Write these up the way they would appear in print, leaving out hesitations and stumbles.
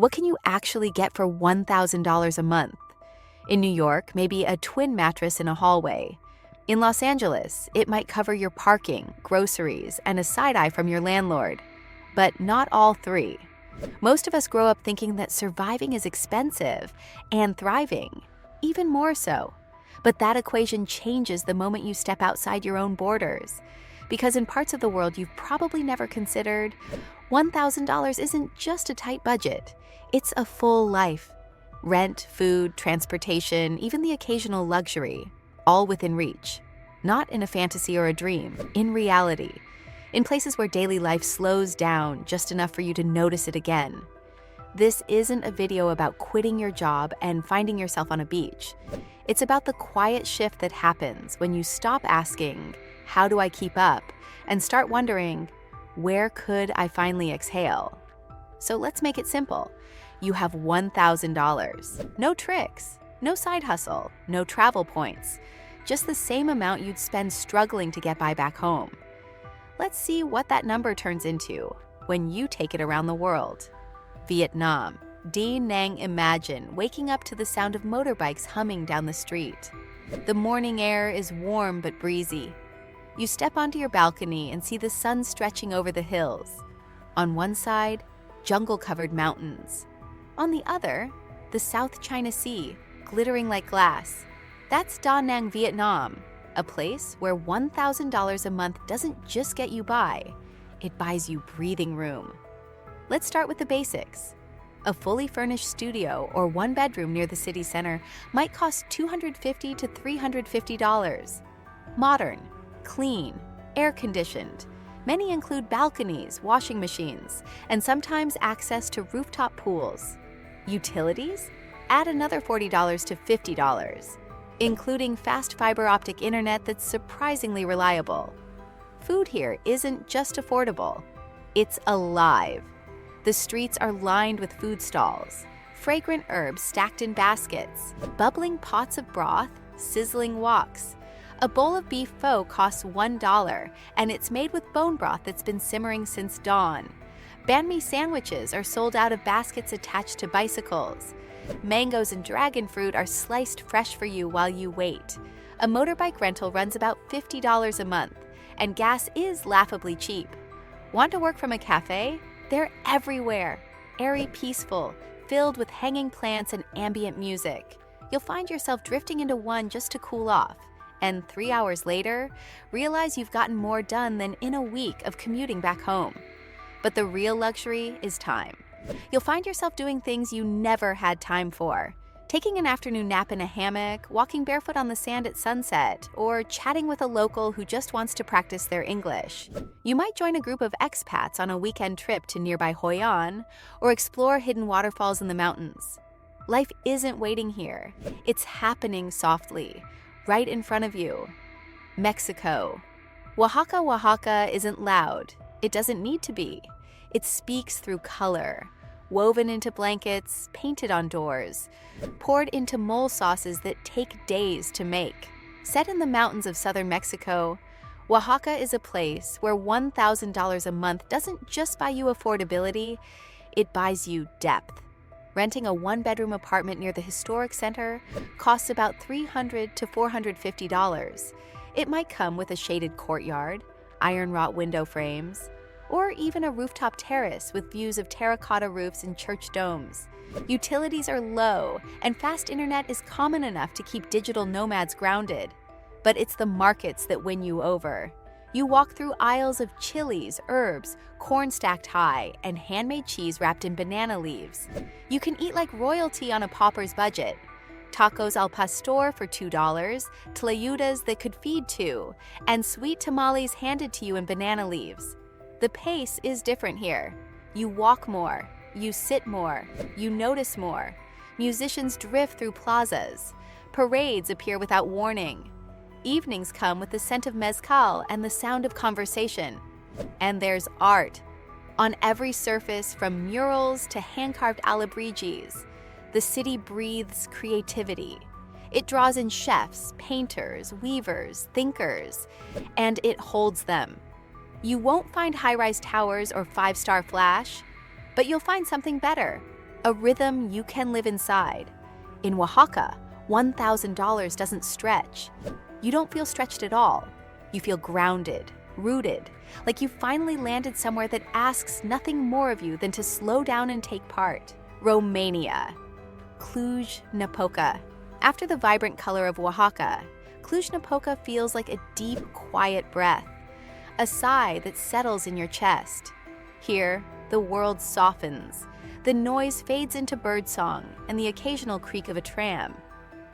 What can you actually get for $1,000 a month? In New York, maybe a twin mattress in a hallway. In Los Angeles, it might cover your parking, groceries, and a side-eye from your landlord. But not all three. Most of us grow up thinking that surviving is expensive and thriving, even more so. But that equation changes the moment you step outside your own borders. Because in parts of the world you've probably never considered, $1,000 isn't just a tight budget. It's a full life. Rent, food, transportation, even the occasional luxury, all within reach. Not in a fantasy or a dream, in reality. In places where daily life slows down just enough for you to notice it again. This isn't a video about quitting your job and finding yourself on a beach. It's about the quiet shift that happens when you stop asking, "How do I keep up?" and start wondering, "Where could I finally exhale?" So let's make it simple. You have $1,000. No tricks, no side hustle, no travel points. Just the same amount you'd spend struggling to get by back home. Let's see what that number turns into when you take it around the world. Vietnam. Da Nang imagine waking up to the sound of motorbikes humming down the street. The morning air is warm but breezy. You step onto your balcony and see the sun stretching over the hills. On one side, jungle-covered mountains. On the other, the South China Sea, glittering like glass. That's Da Nang, Vietnam, a place where $1,000 a month doesn't just get you by, it buys you breathing room. Let's start with the basics. A fully furnished studio or one bedroom near the city center might cost $250 to $350. Modern, clean, air-conditioned. Many include balconies, washing machines, and sometimes access to rooftop pools. Utilities? Add another $40 to $50, including fast fiber optic internet that's surprisingly reliable. Food here isn't just affordable, it's alive. The streets are lined with food stalls, fragrant herbs stacked in baskets, bubbling pots of broth, sizzling woks. A bowl of beef pho costs $1, and it's made with bone broth that's been simmering since dawn. Banh mi sandwiches are sold out of baskets attached to bicycles. Mangoes and dragon fruit are sliced fresh for you while you wait. A motorbike rental runs about $50 a month, and gas is laughably cheap. Want to work from a cafe? They're everywhere. Airy, peaceful, filled with hanging plants and ambient music. You'll find yourself drifting into one just to cool off, and 3 hours later, realize you've gotten more done than in a week of commuting back home. But the real luxury is time. You'll find yourself doing things you never had time for. Taking an afternoon nap in a hammock, walking barefoot on the sand at sunset, or chatting with a local who just wants to practice their English. You might join a group of expats on a weekend trip to nearby Hoi An, or explore hidden waterfalls in the mountains. Life isn't waiting here. It's happening softly, right in front of you. Mexico. Oaxaca, Oaxaca isn't loud. It doesn't need to be. It speaks through color, woven into blankets, painted on doors, poured into mole sauces that take days to make. Set in the mountains of southern Mexico, Oaxaca is a place where $1,000 a month doesn't just buy you affordability, it buys you depth. Renting a one-bedroom apartment near the historic center costs about $300 to $450. It might come with a shaded courtyard, iron-wrought window frames, or even a rooftop terrace with views of terracotta roofs and church domes. Utilities are low, and fast internet is common enough to keep digital nomads grounded. But it's the markets that win you over. You walk through aisles of chilies, herbs, corn stacked high, and handmade cheese wrapped in banana leaves. You can eat like royalty on a pauper's budget. Tacos al pastor for $2, tlayudas that could feed two, and sweet tamales handed to you in banana leaves. The pace is different here. You walk more, you sit more, you notice more. Musicians drift through plazas. Parades appear without warning. Evenings come with the scent of mezcal and the sound of conversation. And there's art. On every surface, from murals to hand-carved alebrijes, the city breathes creativity. It draws in chefs, painters, weavers, thinkers, and it holds them. You won't find high-rise towers or five-star flash, but you'll find something better. a rhythm you can live inside. In Oaxaca, $1,000 doesn't stretch. You don't feel stretched at all. You feel grounded, rooted, like you finally landed somewhere that asks nothing more of you than to slow down and take part. Romania. Cluj-Napoca. After the vibrant color of Oaxaca, Cluj-Napoca feels like a deep, quiet breath, a sigh that settles in your chest. Here, the world softens. The noise fades into birdsong and the occasional creak of a tram.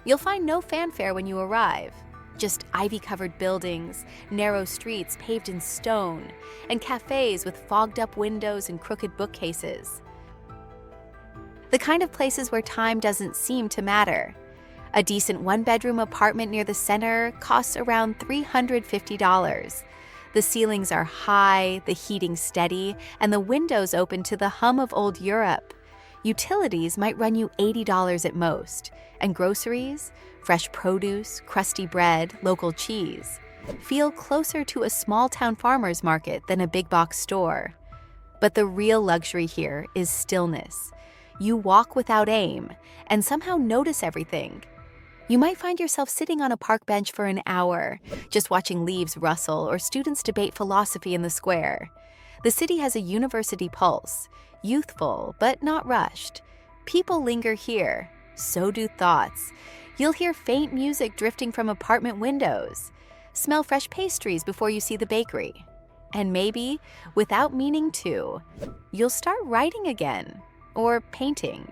You'll find no fanfare when you arrive, just ivy-covered buildings, narrow streets paved in stone, and cafes with fogged-up windows and crooked bookcases. The kind of places where time doesn't seem to matter. A decent one-bedroom apartment near the center costs around $350. The ceilings are high, the heating steady, and the windows open to the hum of old Europe. Utilities might run you $80 at most, and groceries, fresh produce, crusty bread, local cheese, feel closer to a small-town farmer's market than a big-box store. But the real luxury here is stillness. You walk without aim, and somehow notice everything. You might find yourself sitting on a park bench for an hour, just watching leaves rustle or students debate philosophy in the square. The city has a university pulse, youthful but not rushed. People linger here, so do thoughts. You'll hear faint music drifting from apartment windows, smell fresh pastries before you see the bakery. And maybe, without meaning to, you'll start writing again, or painting,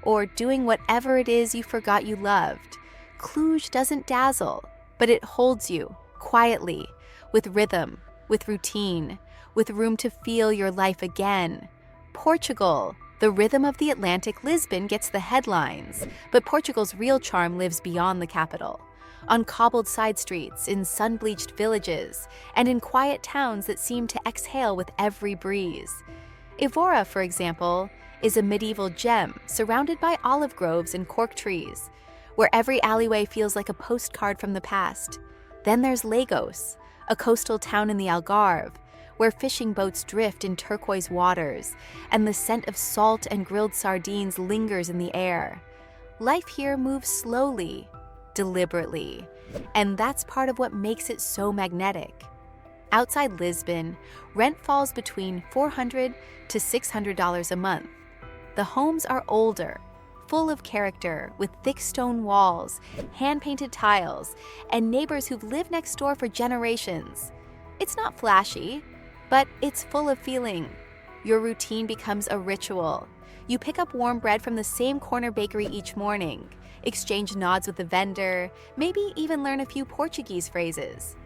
or doing whatever it is you forgot you loved. Cluj doesn't dazzle, but it holds you, quietly, with rhythm, with routine, with room to feel your life again. Portugal. The rhythm of the Atlantic Lisbon gets the headlines, but Portugal's real charm lives beyond the capital, on cobbled side streets, in sun-bleached villages, and in quiet towns that seem to exhale with every breeze. Évora, for example, is a medieval gem surrounded by olive groves and cork trees, where every alleyway feels like a postcard from the past. Then there's Lagos, a coastal town in the Algarve, where fishing boats drift in turquoise waters, and the scent of salt and grilled sardines lingers in the air. Life here moves slowly, deliberately, and that's part of what makes it so magnetic. Outside Lisbon, rent falls between $400 to $600 a month. The homes are older, full of character, with thick stone walls, hand-painted tiles, and neighbors who've lived next door for generations. It's not flashy, but it's full of feeling. Your routine becomes a ritual. You pick up warm bread from the same corner bakery each morning, exchange nods with the vendor, maybe even learn a few Portuguese phrases.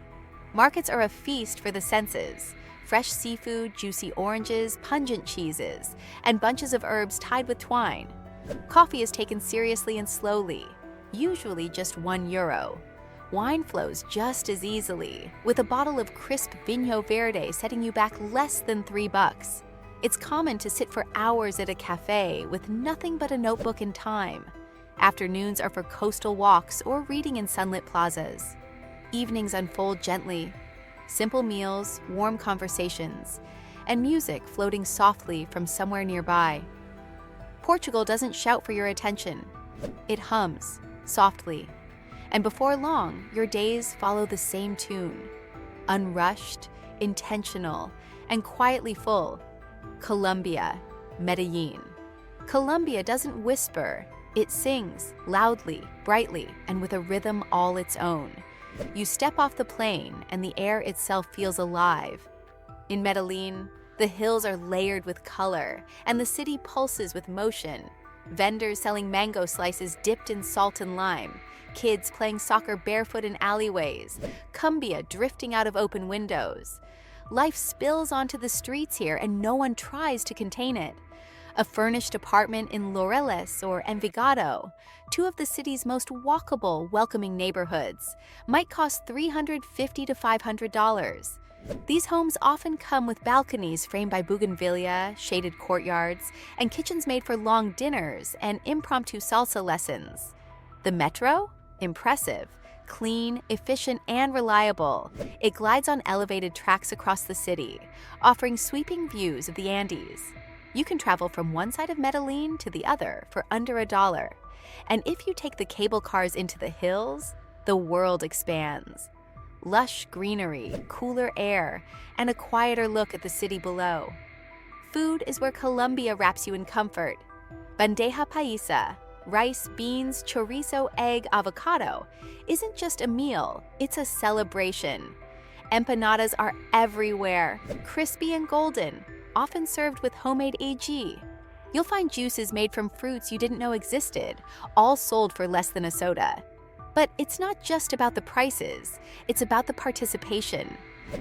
Markets are a feast for the senses. Fresh seafood, juicy oranges, pungent cheeses, and bunches of herbs tied with twine. Coffee is taken seriously and slowly, usually just €1. Wine flows just as easily, with a bottle of crisp Vinho Verde setting you back less than $3. It's common to sit for hours at a cafe with nothing but a notebook and time. Afternoons are for coastal walks or reading in sunlit plazas. Evenings unfold gently. Simple meals, warm conversations, and music floating softly from somewhere nearby. Portugal doesn't shout for your attention. It hums, softly. And before long, your days follow the same tune. Unrushed, intentional, and quietly full. Colombia, Medellín. Colombia doesn't whisper. It sings, loudly, brightly, and with a rhythm all its own. You step off the plane, and the air itself feels alive. In Medellín, the hills are layered with color, and the city pulses with motion. Vendors selling mango slices dipped in salt and lime, kids playing soccer barefoot in alleyways, cumbia drifting out of open windows. Life spills onto the streets here, and no one tries to contain it. A furnished apartment in Laureles or Envigado, two of the city's most walkable, welcoming neighborhoods, might cost $350 to $500. These homes often come with balconies framed by bougainvillea, shaded courtyards, and kitchens made for long dinners and impromptu salsa lessons. The metro? Impressive. Clean, efficient, and reliable. It glides on elevated tracks across the city, offering sweeping views of the Andes. You can travel from one side of Medellín to the other for under $1. And if you take the cable cars into the hills, the world expands. Lush greenery, cooler air, and a quieter look at the city below. Food is where Colombia wraps you in comfort. Bandeja paisa, rice, beans, chorizo, egg, avocado, isn't just a meal, it's a celebration. Empanadas are everywhere, crispy and golden, often served with homemade AG. You'll find juices made from fruits you didn't know existed, all sold for less than a soda. But it's not just about the prices, it's about the participation.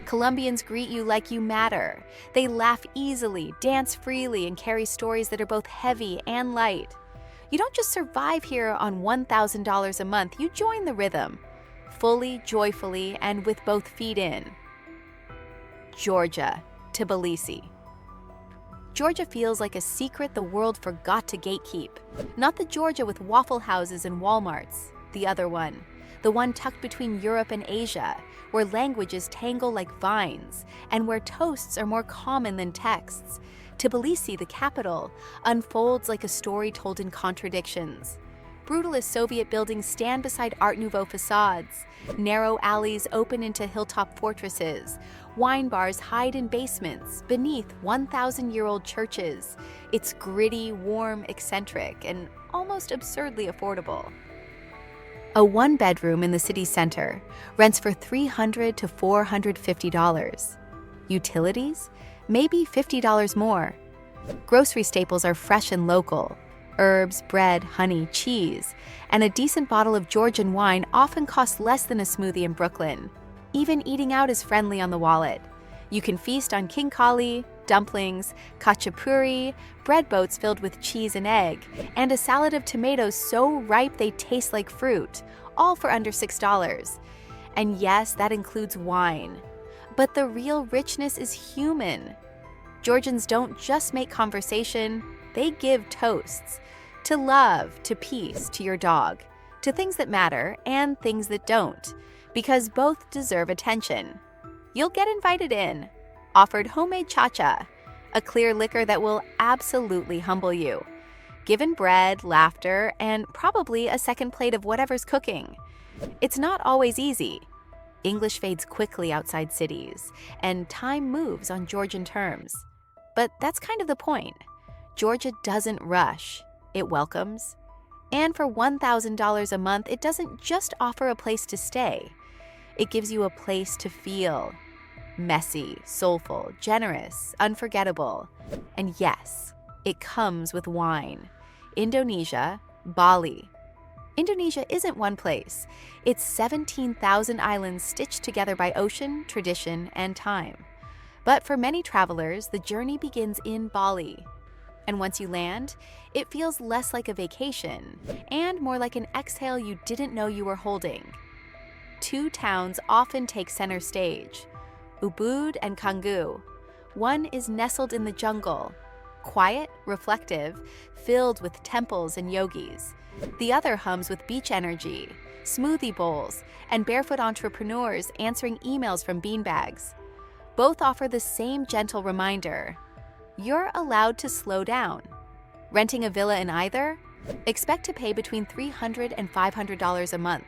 Colombians greet you like you matter. They laugh easily, dance freely, and carry stories that are both heavy and light. You don't just survive here on $1,000 a month, you join the rhythm. Fully, joyfully, and with both feet in. Georgia, Tbilisi. Georgia feels like a secret the world forgot to gatekeep. Not the Georgia with Waffle Houses and Walmarts, the other one. The one tucked between Europe and Asia, where languages tangle like vines, and where toasts are more common than texts. Tbilisi, the capital, unfolds like a story told in contradictions. Brutalist Soviet buildings stand beside Art Nouveau facades. Narrow alleys open into hilltop fortresses. Wine bars hide in basements beneath 1,000-year-old churches. It's gritty, warm, eccentric, and almost absurdly affordable. A one-bedroom in the city center rents for $300 to $450. Utilities? Maybe $50 more. Grocery staples are fresh and local. Herbs, bread, honey, cheese, and a decent bottle of Georgian wine often costs less than a smoothie in Brooklyn. Even eating out is friendly on the wallet. You can feast on khinkali, dumplings, khachapuri, bread boats filled with cheese and egg, and a salad of tomatoes so ripe they taste like fruit, all for under $6. And yes, that includes wine. But the real richness is human. Georgians don't just make conversation, they give toasts. To love, to peace, to your dog, to things that matter and things that don't, because both deserve attention. You'll get invited in, offered homemade cha-cha, a clear liquor that will absolutely humble you, given bread, laughter, and probably a second plate of whatever's cooking. It's not always easy. English fades quickly outside cities, and time moves on Georgian terms. But that's kind of the point. Georgia doesn't rush, it welcomes. And for $1,000 a month, it doesn't just offer a place to stay. It gives you a place to feel. Messy, soulful, generous, unforgettable. And yes, it comes with wine. Indonesia, Bali. Indonesia isn't one place. It's 17,000 islands stitched together by ocean, tradition, and time. But for many travelers, the journey begins in Bali. And once you land, it feels less like a vacation and more like an exhale you didn't know you were holding. Two towns often take center stage, Ubud and Canggu. One is nestled in the jungle, quiet, reflective, filled with temples and yogis. The other hums with beach energy, smoothie bowls, and barefoot entrepreneurs answering emails from beanbags. Both offer the same gentle reminder. You're allowed to slow down. Renting a villa in either? Expect to pay between $300 and $500 a month.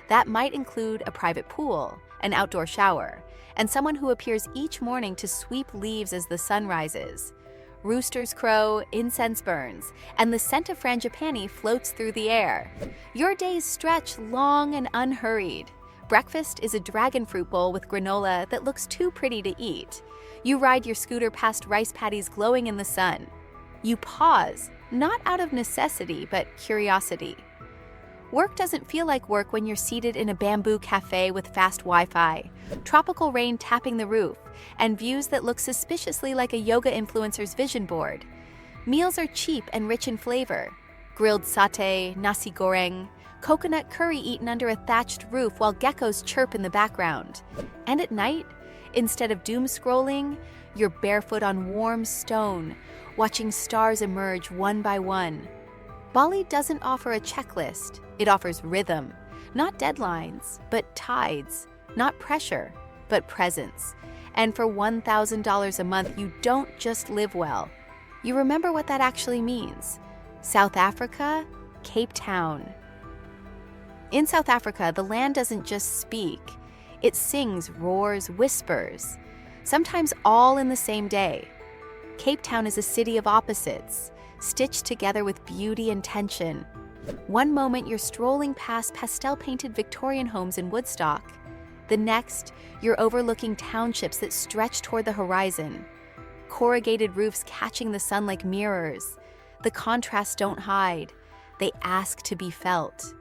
That might include a private pool, an outdoor shower, and someone who appears each morning to sweep leaves as the sun rises. Roosters crow, incense burns, and the scent of frangipani floats through the air. Your days stretch long and unhurried. Breakfast is a dragon fruit bowl with granola that looks too pretty to eat. You ride your scooter past rice paddies glowing in the sun. You pause, not out of necessity, but curiosity. Work doesn't feel like work when you're seated in a bamboo cafe with fast Wi-Fi, tropical rain tapping the roof, and views that look suspiciously like a yoga influencer's vision board. Meals are cheap and rich in flavor. Grilled satay, nasi goreng, coconut curry eaten under a thatched roof while geckos chirp in the background. And at night, instead of doom scrolling, you're barefoot on warm stone, watching stars emerge one by one. Bali doesn't offer a checklist, it offers rhythm. Not deadlines, but tides. Not pressure, but presence. And for $1,000 a month, you don't just live well, you remember what that actually means. South Africa, Cape Town. In South Africa, the land doesn't just speak. It sings, roars, whispers, sometimes all in the same day. Cape Town is a city of opposites, stitched together with beauty and tension. One moment you're strolling past pastel-painted Victorian homes in Woodstock. The next, you're overlooking townships that stretch toward the horizon. Corrugated roofs catching the sun like mirrors. The contrasts don't hide. They ask to be felt.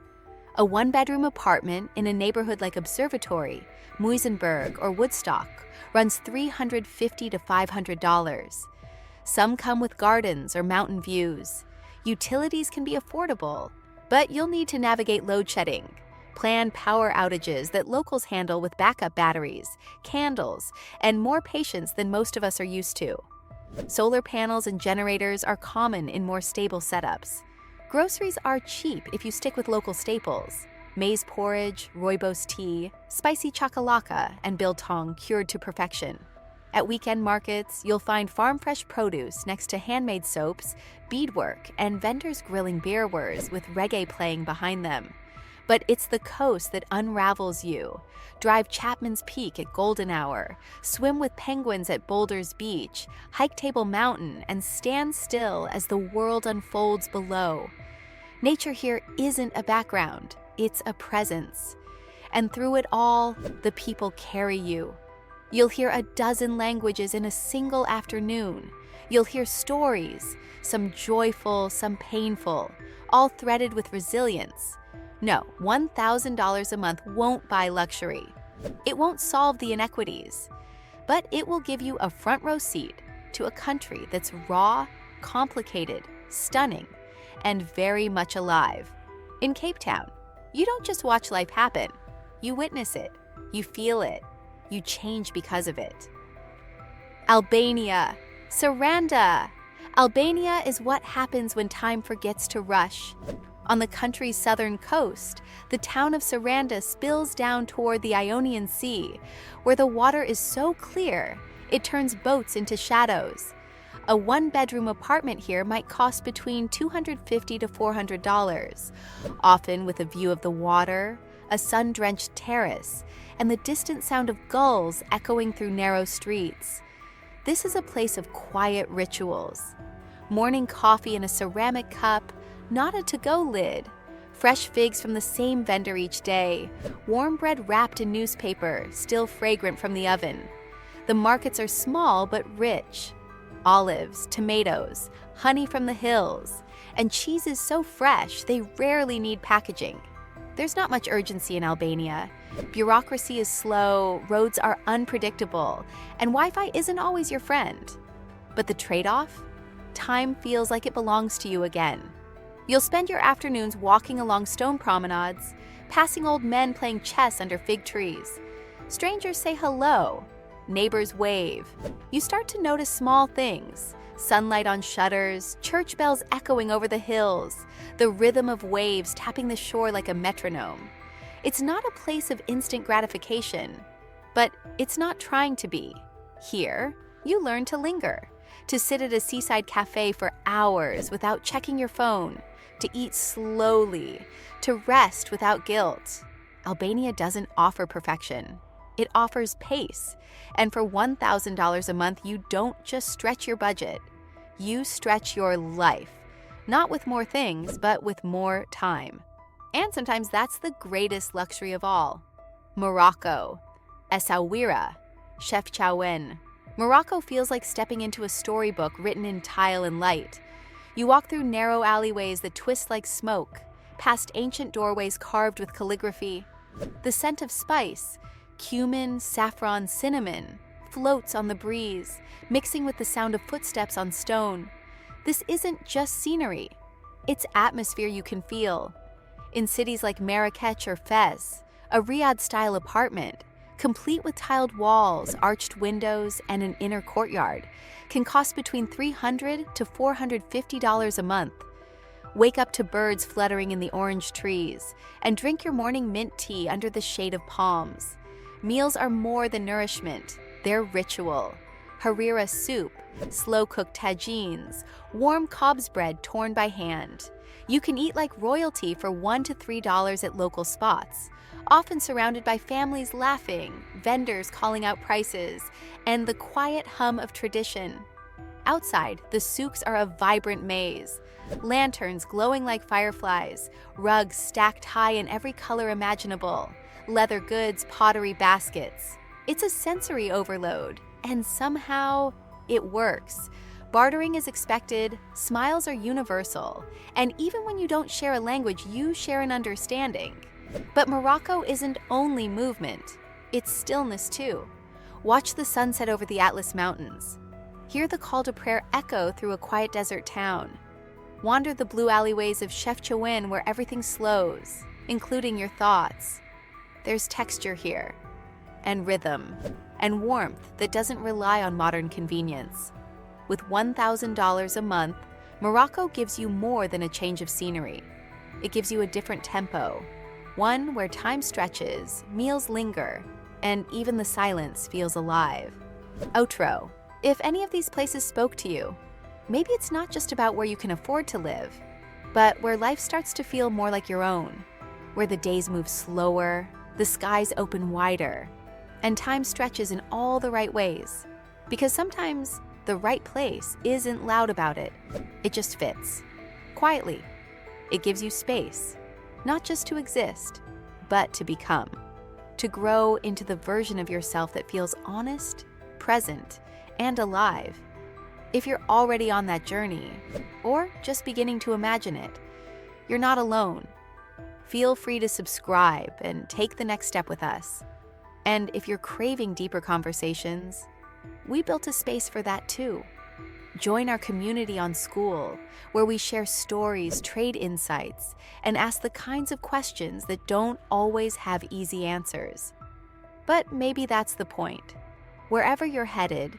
A one-bedroom apartment in a neighborhood like Observatory, Muizenberg, or Woodstock runs $350 to $500. Some come with gardens or mountain views. Utilities can be affordable, but you'll need to navigate load shedding, plan power outages that locals handle with backup batteries, candles, and more patience than most of us are used to. Solar panels and generators are common in more stable setups. Groceries are cheap if you stick with local staples: maize porridge, rooibos tea, spicy chakalaka, and biltong cured to perfection. At weekend markets, you'll find farm-fresh produce next to handmade soaps, beadwork, and vendors grilling beerwurs with reggae playing behind them. But it's the coast that unravels you. Drive Chapman's Peak at golden hour, swim with penguins at Boulder's Beach, hike Table Mountain, and stand still as the world unfolds below. Nature here isn't a background, it's a presence. And through it all, the people carry you. You'll hear a dozen languages in a single afternoon. You'll hear stories, some joyful, some painful, all threaded with resilience. No, $1,000 a month won't buy luxury. It won't solve the inequities, but it will give you a front row seat to a country that's raw, complicated, stunning, and very much alive. In Cape Town, you don't just watch life happen. You witness it, you feel it, you change because of it. Albania, Sarandë. Albania is what happens when time forgets to rush. On the country's southern coast, the town of Sarandë spills down toward the Ionian Sea, where the water is so clear it turns boats into shadows. A one-bedroom apartment here might cost between $250 to $400, often with a view of the water, a sun-drenched terrace, and the distant sound of gulls echoing through narrow streets. This is a place of quiet rituals. Morning coffee in a ceramic cup, not a to-go lid. Fresh figs from the same vendor each day. Warm bread wrapped in newspaper, still fragrant from the oven. The markets are small but rich. Olives, tomatoes, honey from the hills, and cheeses so fresh they rarely need packaging. There's not much urgency in Albania. Bureaucracy is slow, roads are unpredictable, and Wi-Fi isn't always your friend. But the trade-off? Time feels like it belongs to you again. You'll spend your afternoons walking along stone promenades, passing old men playing chess under fig trees. Strangers say hello. Neighbors wave. You start to notice small things: sunlight on shutters, church bells echoing over the hills, the rhythm of waves tapping the shore like a metronome. It's not a place of instant gratification, but it's not trying to be. Here, you learn to linger, to sit at a seaside cafe for hours without checking your phone, to eat slowly, to rest without guilt. Albania doesn't offer perfection. It offers pace. And for $1,000 a month, you don't just stretch your budget. You stretch your life. Not with more things, but with more time. And sometimes that's the greatest luxury of all. Morocco, Essaouira, Chefchaouen. Morocco feels like stepping into a storybook written in tile and light. You walk through narrow alleyways that twist like smoke, past ancient doorways carved with calligraphy. The scent of spice, cumin, saffron, cinnamon, floats on the breeze, mixing with the sound of footsteps on stone. This isn't just scenery. It's atmosphere you can feel. In cities like Marrakech or Fez, a Riyadh-style apartment, complete with tiled walls, arched windows, and an inner courtyard, can cost between $300 to $450 a month. Wake up to birds fluttering in the orange trees, and drink your morning mint tea under the shade of palms. Meals are more than nourishment, they're ritual. harira soup, slow-cooked tagines, warm cobs bread torn by hand. You can eat like royalty for $1 to $3 at local spots, often surrounded by families laughing, vendors calling out prices, and the quiet hum of tradition. Outside, the souks are a vibrant maze. Lanterns glowing like fireflies, rugs stacked high in every color imaginable, leather goods, pottery baskets. It's a sensory overload, and somehow it works. Bartering is expected, smiles are universal, and even when you don't share a language, you share an understanding. But Morocco isn't only movement, it's stillness too. Watch the sunset over the Atlas Mountains. Hear the call to prayer echo through a quiet desert town. Wander the blue alleyways of Chefchaouen where everything slows, including your thoughts. There's texture here, and rhythm, and warmth that doesn't rely on modern convenience. With $1,000 a month, Morocco gives you more than a change of scenery. It gives you a different tempo, one where time stretches, meals linger, and even the silence feels alive. Outro. If any of these places spoke to you, maybe it's not just about where you can afford to live, but where life starts to feel more like your own, where the days move slower, the skies open wider, and time stretches in all the right ways. Because sometimes the right place isn't loud about it. It just fits. Quietly. It gives you space, not just to exist, but to become. To grow into the version of yourself that feels honest, present, and alive. If you're already on that journey, or just beginning to imagine it, you're not alone. Feel free to subscribe and take the next step with us. And if you're craving deeper conversations, we built a space for that too. Join our community on School, where we share stories, trade insights, and ask the kinds of questions that don't always have easy answers. But maybe that's the point. Wherever you're headed,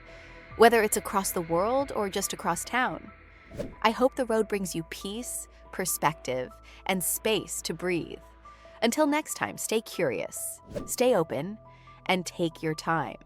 whether it's across the world or just across town, I hope the road brings you peace, perspective, and space to breathe. Until next time, stay curious, stay open, and take your time.